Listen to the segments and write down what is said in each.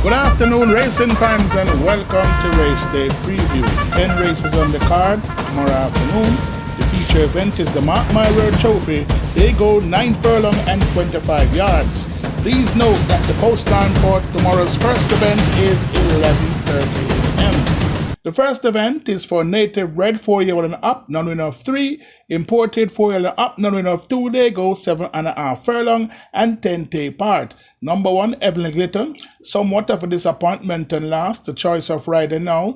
Good afternoon, racing fans, and welcome to Race Day Preview. 10 races on the card tomorrow afternoon. The feature event is the Mark My Word Trophy. They go 9 furlong and 25 yards. Please note that the post time for tomorrow's first event is 11:30 a.m. The first event is for native bred 4-year-old and up, non-winner of 3. Imported 4-year-old and up, non-winner of 2. They go 7.5 furlong and 10 take part. Number 1, Evelyn Glitter. Somewhat of a disappointment and last. The choice of rider now.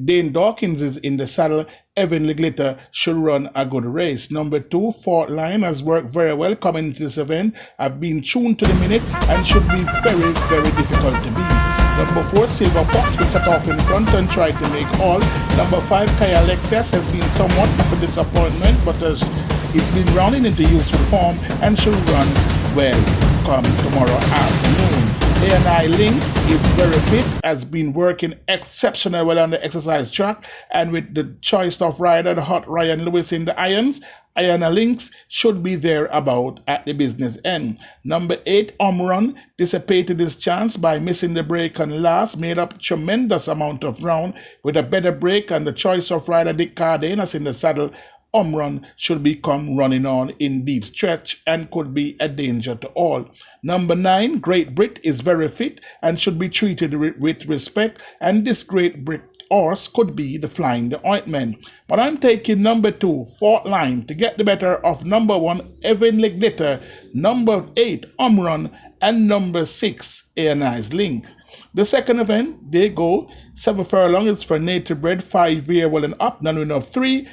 Dane Dawkins is in the saddle. Evan Glitter should run a good race. Number 2, Fort Line has worked very well coming into this event. Have been tuned to the minute and should be very, very difficult to beat. Number 4, Silver Fox will set off in front and try to make all. Number 5, Kaya Alexias has been somewhat of a disappointment, but it's been rounding into useful form and should run well come tomorrow afternoon. A&I Lynx is very fit, has been working exceptionally well on the exercise track, and with the choice of rider, the hot Ryan Lewis in the irons, Ayana Lynx should be there about at the business end. Number 8, Omron, dissipated his chance by missing the break on last, made up tremendous amount of ground with a better break, and the choice of rider Dick Cardenas in the saddle. Omron should become running on in deep stretch and could be a danger to all. Number 9, Great Brit is very fit and should be treated with respect, and this Great Brit horse could be the flying the ointment. But I'm taking number 2, Fort Line, to get the better of number 1, Evan Glitter, number 8, Omron, and number 6, A&I's Link. The second event, they go 7 furlong. It's for native bred 5-year-old and up, non-winner of 3.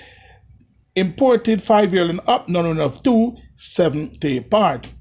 Imported 5-year-old and up, non-winner of 2, 7 take part.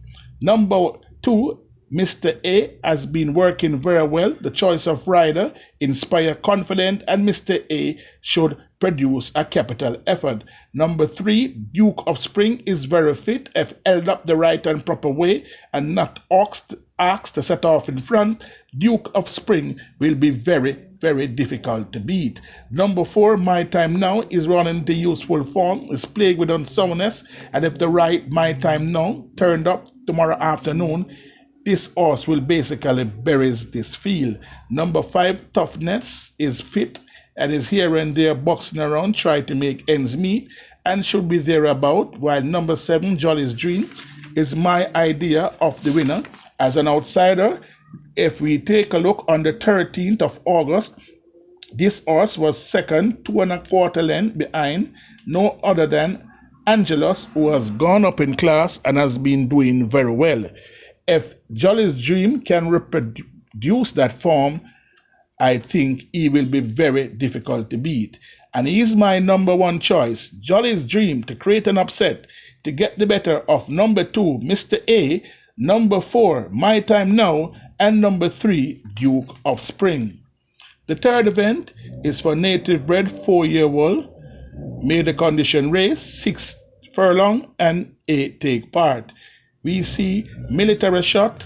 Number 2, Mr. A has been working very well. The choice of rider, Inspire Confident, and Mr. A should produce a capital effort. Number 3, Duke of Spring is very fit, have held up the right and proper way and not asked to set off in front. Duke of Spring will be very, very difficult to beat. Number 4, My Time Now, is running into useful form, is plagued with unsoundness, and if the right My Time Now turned up tomorrow afternoon, this horse will basically bury this field. Number 5, Toughness, is fit and is here and there boxing around, trying to make ends meet, and should be thereabout, while number 7, Jolly's Dream, is my idea of the winner. As an outsider, if we take a look on the 13th of August, this horse was second, 2 1/4 length behind no other than Angelus, who has gone up in class and has been doing very well. If Jolly's Dream can reproduce that form, I think he will be very difficult to beat. And he is my number 1 choice, Jolly's Dream, to create an upset, to get the better of number 2, Mr. A, number 4, My Time Now, and number 3, Duke of Spring. The third event is for native bred 4-year-old, made a condition race, 6 furlong and 8 take part. We see Military Shot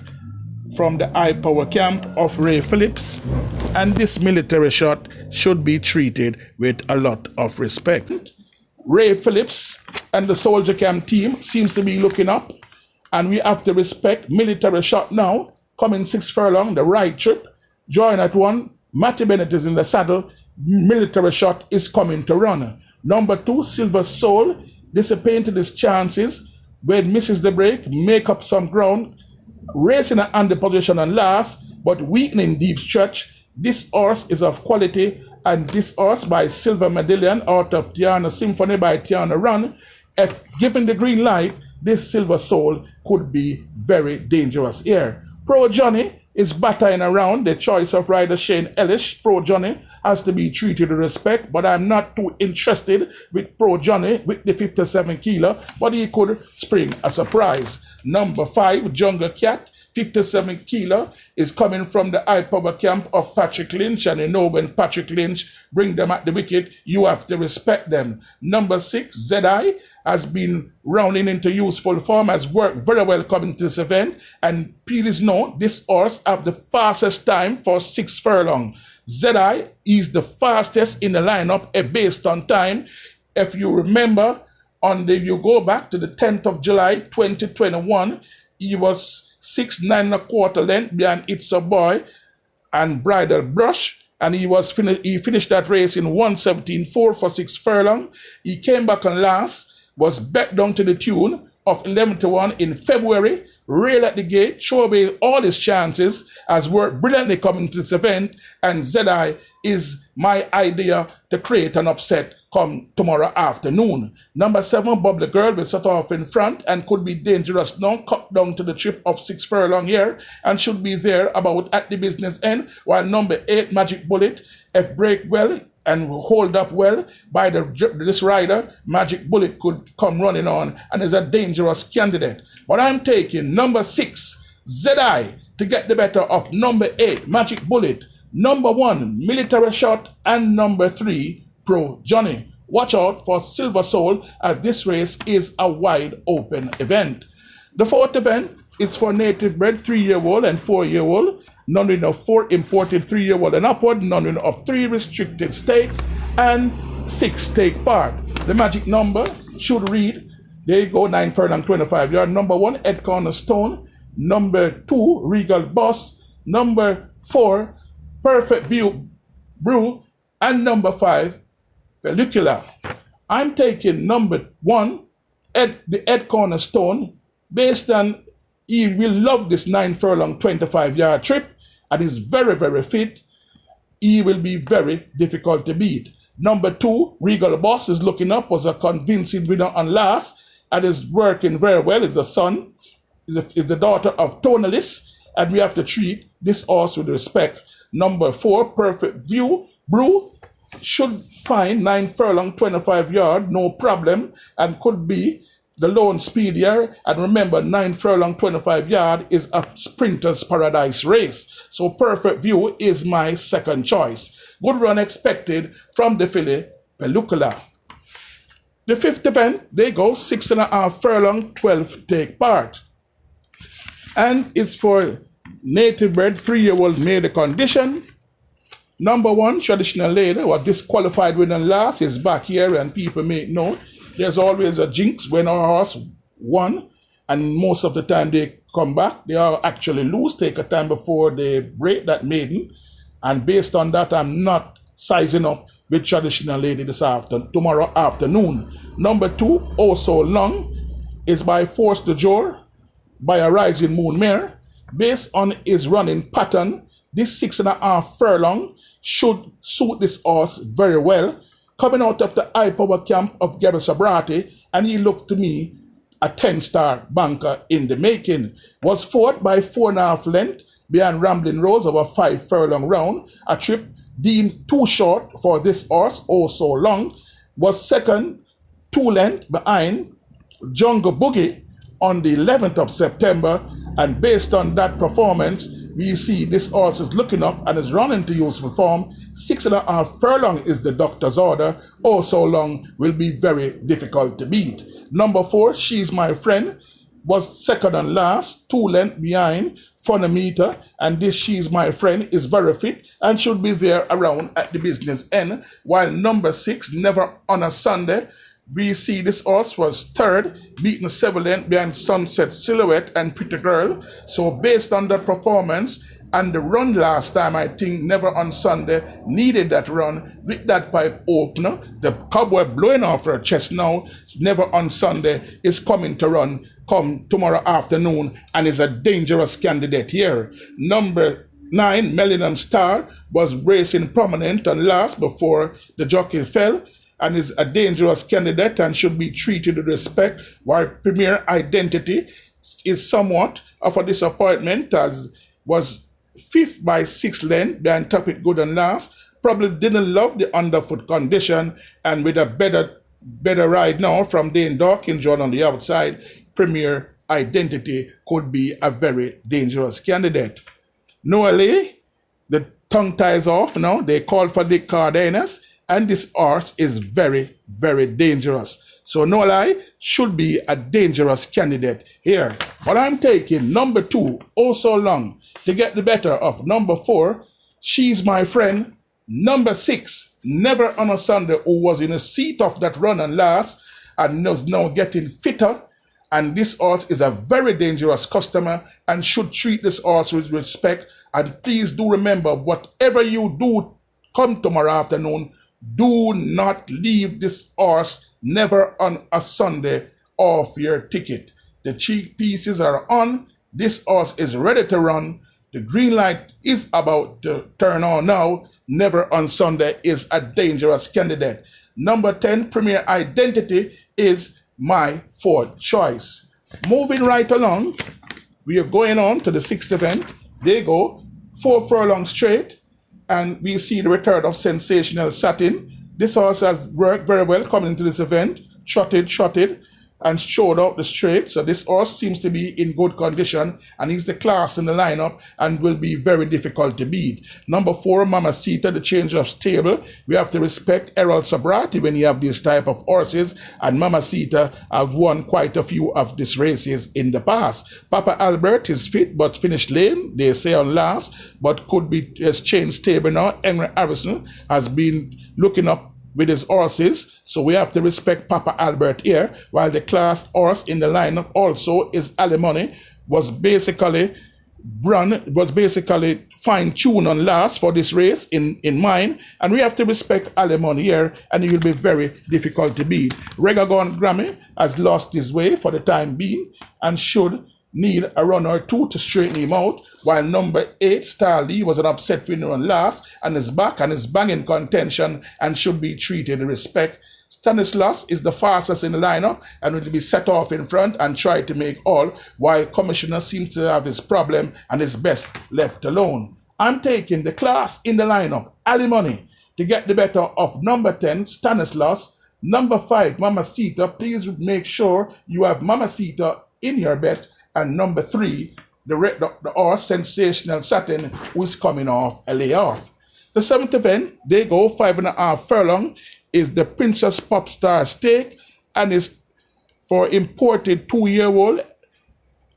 from the high power camp of Ray Phillips, and this Military Shot should be treated with a lot of respect. Ray Phillips and the Soldier Camp team seems to be looking up, and we have to respect Military Shot now, coming 6 furlong, the right trip, join at 1, Matty Bennett is in the saddle, Military Shot is coming to run. Number 2, Silver Soul, dissipated his chances, when misses the break, make up some ground, racing at under position and last, but weakening deep stretch. This horse is of quality, and this horse by Silver Medallion out of Tiana Symphony by Tiana Run, if given the green light, this Silver Soul could be very dangerous here. Pro Johnny is battering around the choice of rider Shane Ellis. Pro Johnny has to be treated with respect, but I'm not too interested with Pro Johnny with the 57 kilo, but he could spring a surprise. Number 5, Jungle Cat, 57 kilo, is coming from the high power camp of Patrick Lynch, and you know when Patrick Lynch bring them at the wicket, you have to respect them. Number 6, Zedai, has been rounding into useful form, has worked very well coming to this event, and please know this horse have the fastest time for 6 furlong. Zedai is the fastest in the lineup based on time. If you remember, you go back to the 10th of July 2021, he was 6 9 1/4 length behind It's a Boy, and Bridal Brush, and he finished that race in 1:17.4 for 6 furlong. He came back on last, was bet down to the tune of 11-1 in February. Rail at the gate, show away all his chances, has worked brilliantly coming to this event, and ZI is my idea to create an upset come tomorrow afternoon. Number 7, Bubbly Girl, will set off in front and could be dangerous now, cut down to the trip of 6 furlong here, and should be there about at the business end, while number 8, Magic Bullet, if break well and hold up well by this rider, Magic Bullet could come running on and is a dangerous candidate. But I'm taking number 6, ZI, to get the better of number 8, Magic Bullet, number 1, Military Shot, and number 3, Pro Johnny. Watch out for Silver Soul, as this race is a wide open event. The 4th event is for native bred 3-year-old and 4-year-old, none of 4 imported 3-year-old and upward, none of 3 restricted stake, and 6 take part. The magic number should read, there you go, 9 furlong 25 yard. Number 1, Ed Cornerstone. Number 2, Regal Boss. Number 4, Perfect Brew. And number 5, Pellicula. I'm taking number 1, the Ed Cornerstone, based on he will love this 9 furlong 25 yard trip and is very, very fit. He will be very difficult to beat. Number 2, Regal Boss, is looking up, was a convincing winner on last and is working very well. Is the son, is the daughter of Tonalis, and we have to treat this horse with respect. Number 4, Perfect Brew, should find 9 furlong 25 yard, no problem, and could be the lone speed here. And remember, 9 furlong 25 yard is a sprinter's paradise race. So Perfect View is my second choice. Good run expected from the filly Pellicula. The 5th event, they go 6.5 furlong, 12 take part. And it's for native bred 3-year-old made a condition. Number 1, Traditional Lady, was disqualified winning last, is back here, and people make note. There's always a jinx when our horse won, and most of the time they come back. They are actually lose, take a time before they break that maiden. And based on that, I'm not sizing up with Traditional Lady tomorrow afternoon. Number 2, Oh So Long, is by Force de Jour, by a Rising Moon mare. Based on his running pattern, this 6.5 furlong should suit this horse very well. Coming out of the high power camp of Gabby Sabrati, and he looked to me a 10-star banker in the making. Was fought by 4.5 length behind Rambling Rose over 5 furlong round, a trip deemed too short for this horse, Oh So Long. Was second 2 length behind Jungle Boogie on the 11th of September, and based on that performance, we see this horse is looking up and is running to useful form. 6.5 furlong is the doctor's order. Oh So Long will be very difficult to beat. Number 4, She's My Friend, was second and last, 2 lengths behind Phonometer, and this She's My Friend is very fit and should be there around at the business end. While number 6, Never on a Sunday, we see this horse was third, beaten 7 lengths behind Sunset Silhouette and Pretty Girl. So based on the performance and the run last time, I think Never on Sunday needed that run with that pipe opener. The cobweb blowing off her chest now. Never on Sunday is coming to run come tomorrow afternoon and is a dangerous candidate here. Number 9, Millennium Star, was racing prominent and last before the jockey fell, and is a dangerous candidate and should be treated with respect, while Premier Identity is somewhat of a disappointment, as was 5th by 6 length behind Top It Good and Last. Probably didn't love the underfoot condition, and with a better ride now from Dane Dawkins John on the outside, Premier Identity could be a very dangerous candidate. Noah Lee, the tongue ties off now, they call for Dick Cardenas, and this horse is very, very dangerous. So No Lie should be a dangerous candidate here. But I'm taking number 2, Oh So Long, to get the better of number 4, She's My Friend. Number 6, Never on a Sunday, who was in a seat of that run and last, and is now getting fitter And this horse is a very dangerous customer and should treat this horse with respect. And please do remember, whatever you do come tomorrow afternoon, do not leave this horse never on a Sunday off your ticket. The cheek pieces are on. This horse is ready to run. The green light is about to turn on now. Never on Sunday is a dangerous candidate. Number 10, Premier Identity, is my fourth choice. Moving right along, we are going on to the sixth event. They go 4 furlongs straight, and we see the return of Sensational Satin. This horse has worked very well coming into this event, trotted, and strode out the straight. So this horse seems to be in good condition, and he's the class in the lineup and will be very difficult to beat. Number 4, Mamacita, the change of stable. We have to respect Errol Sobrati when you have this type of horses, and Mamacita have won quite a few of these races in the past. Papa Albert is fit but finished lame, they say on last, but could be has changed stable now. Henry Harrison has been looking up with his horses, so we have to respect Papa Albert here, while the class horse in the lineup also is Alimony, was basically fine-tuned on last for this race in mind, and we have to respect Alimony here, and he will be very difficult to beat. Regagon Grammy has lost his way for the time being and should need a run or two to straighten him out, while number 8, Star Lee, was an upset winner on last and is back and is banging contention and should be treated with respect. Stanislas is the fastest in the lineup and will be set off in front and try to make all, while Commissioner seems to have his problem and is best left alone. I'm taking the class in the lineup, Alimony, to get the better of number 10, Stanislas. Number 5, Mamacita. Please make sure you have Mamacita in your bet. And number 3, the horse Sensational Satin, who is coming off a layoff. The 7th event, they go 5.5 furlong, is the Princess Popstar Stake, and is for imported 2-year-old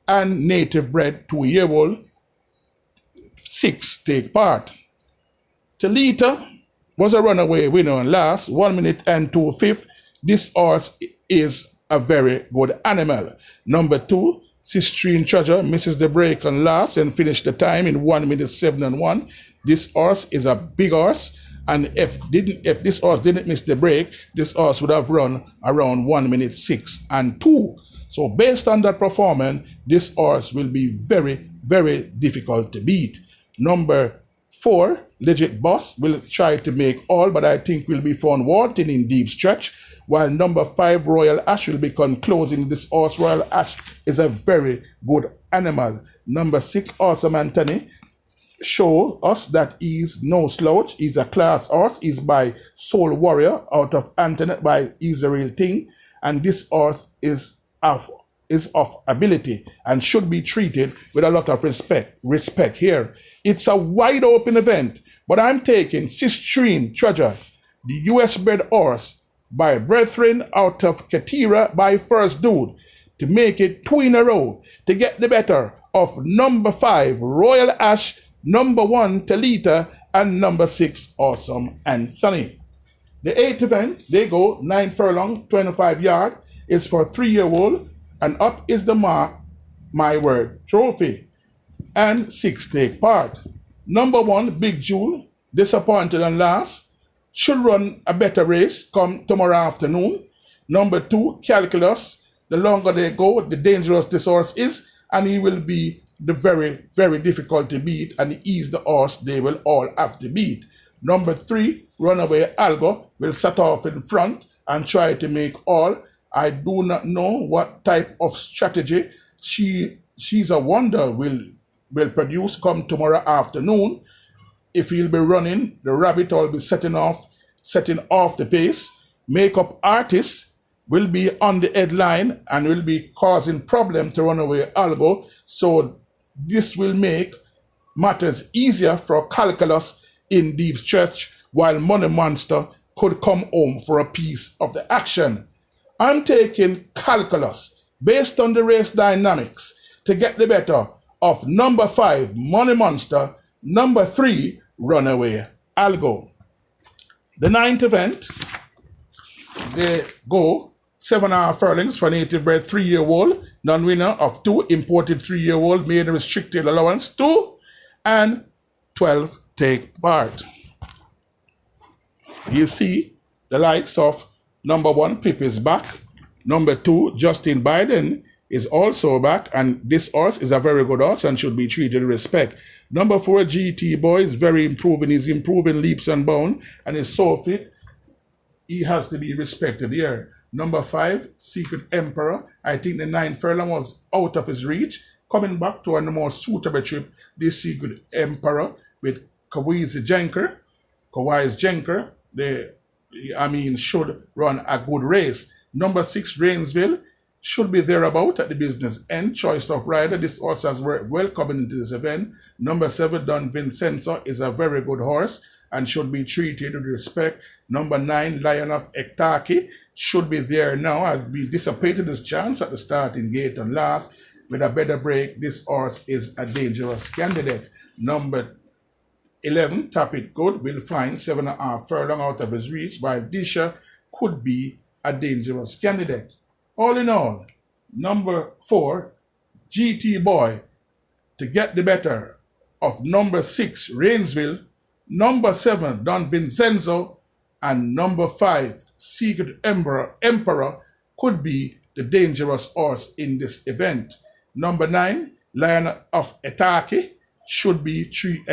and native bred 2-year-old. 6 take part. Talita was a runaway winner on last, 1 minute and 2/5. This horse is a very good animal. Number 2, Sistrine Treasure misses the break on last and finished the time in 1 minute 7 1. This horse is a big horse, and if this horse didn't miss the break, this horse would have run around 1 minute 6 2. So based on that performance, this horse will be very, very difficult to beat. Number 4, Legit Boss, will try to make all, but I think will be found wanting in deep stretch, while number 5, Royal Ash, will become closing. This horse, Royal Ash, is a very good animal. Number 6, Awesome Anthony, show us that he's no slouch. He's a class horse. He's by Soul Warrior out of Anthony by He's a Real Thing, and this horse is of ability and should be treated with a lot of respect here. It's a wide open event, but I'm taking Sistrine Treasure, the US bred horse by Brethren out of Katira by First Dude, to make it 2 in a row, to get the better of number 5, Royal Ash, number 1, Talita, and number 6, Awesome Anthony. The 8th event, they go 9 furlong, 25 yard, is for 3-year-old, and up is the mark, My Word Trophy, and 6 take part. Number 1, Big Jewel, disappointed on last, should run a better race come tomorrow afternoon. Number 2, Calculus. The longer they go, the dangerous this horse is, and he will be the very, very difficult to beat, and he is the horse they will all have to beat. Number 3, Runaway Algo, will set off in front and try to make all. I do not know what type of strategy she's a wonder will produce come tomorrow afternoon. If he'll be running, the rabbit will be setting off the pace. Makeup Artist will be on the headline and will be causing problem to Runaway Algo. So this will make matters easier for Calculus in deep stretch, while Money Monster could come home for a piece of the action. I'm taking Calculus based on the race dynamics to get the better of number 5, Money Monster, number 3, Runaway Algo. The 9th event, they go 7.5 furlongs for native bred 3-year-old, non-winner of 2 imported 3-year-old made restricted allowance 2, and 12 take part. You see the likes of number 1 Pip is back, number 2 Justin Biden is also back, and this horse is a very good horse and should be treated with respect. Number 4 GT Boy is very improving, he's improving leaps and bounds and is so fit, he has to be respected here. Number 5 Secret Emperor, I think the 9 furlong was out of his reach, coming back to a more suitable trip, this Secret Emperor with Kawhi's Jenker, should run a good race. Number 6 Rainsville should be thereabout at the business end. Choice of rider, this horse has worked well coming into this event. Number 7 Don Vincenzo is a very good horse and should be treated with respect. Number 9 Lion of Ektaki should be there now. I've been disappointed his chance at the starting gate and last. With a better break, this horse is a dangerous candidate. Number 11 Tap It Good will find 7.5 furlong out of his reach, while Disha could be a dangerous candidate. All in all, number 4 GT Boy to get the better of number 6 Rainsville, number 7 Don Vincenzo, and number 5 Secret Emperor could be the dangerous horse in this event. Number 9 Lion of Etaki should be treated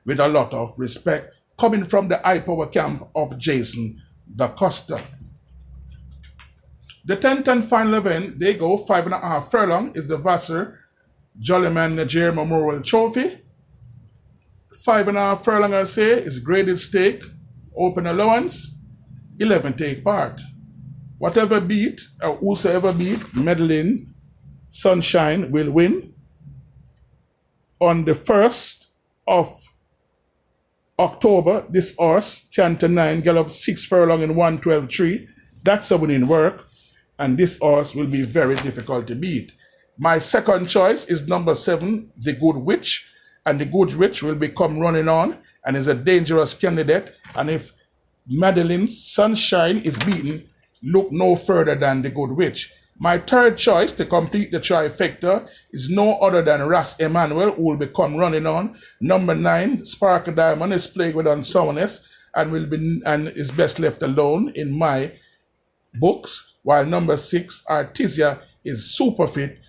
with a lot of respect, coming from the high power camp of Jason Da Costa. The 10th and final event, they go 5.5 furlong, is the Vassar Jollyman Niger Memorial Trophy. 5.5 furlong, I say, is graded stake, open allowance, 11 take part. Whatever beat, or whosoever beat, Medellin Sunshine will win. On the 1st of October, this horse, Canter 9, galloped 6 furlong in 1:12.3. That's a winning work, and this horse will be very difficult to beat. My second choice is number 7, The Good Witch, and The Good Witch will become running on and is a dangerous candidate, and if Madeline Sunshine is beaten, look no further than The Good Witch. My third choice to complete the trifecta is no other than Ras Emmanuel, who will become running on. Number 9, Sparkle Diamond, is plagued with unsoundness and is best left alone in my books, while number 6, Artesia, is super fit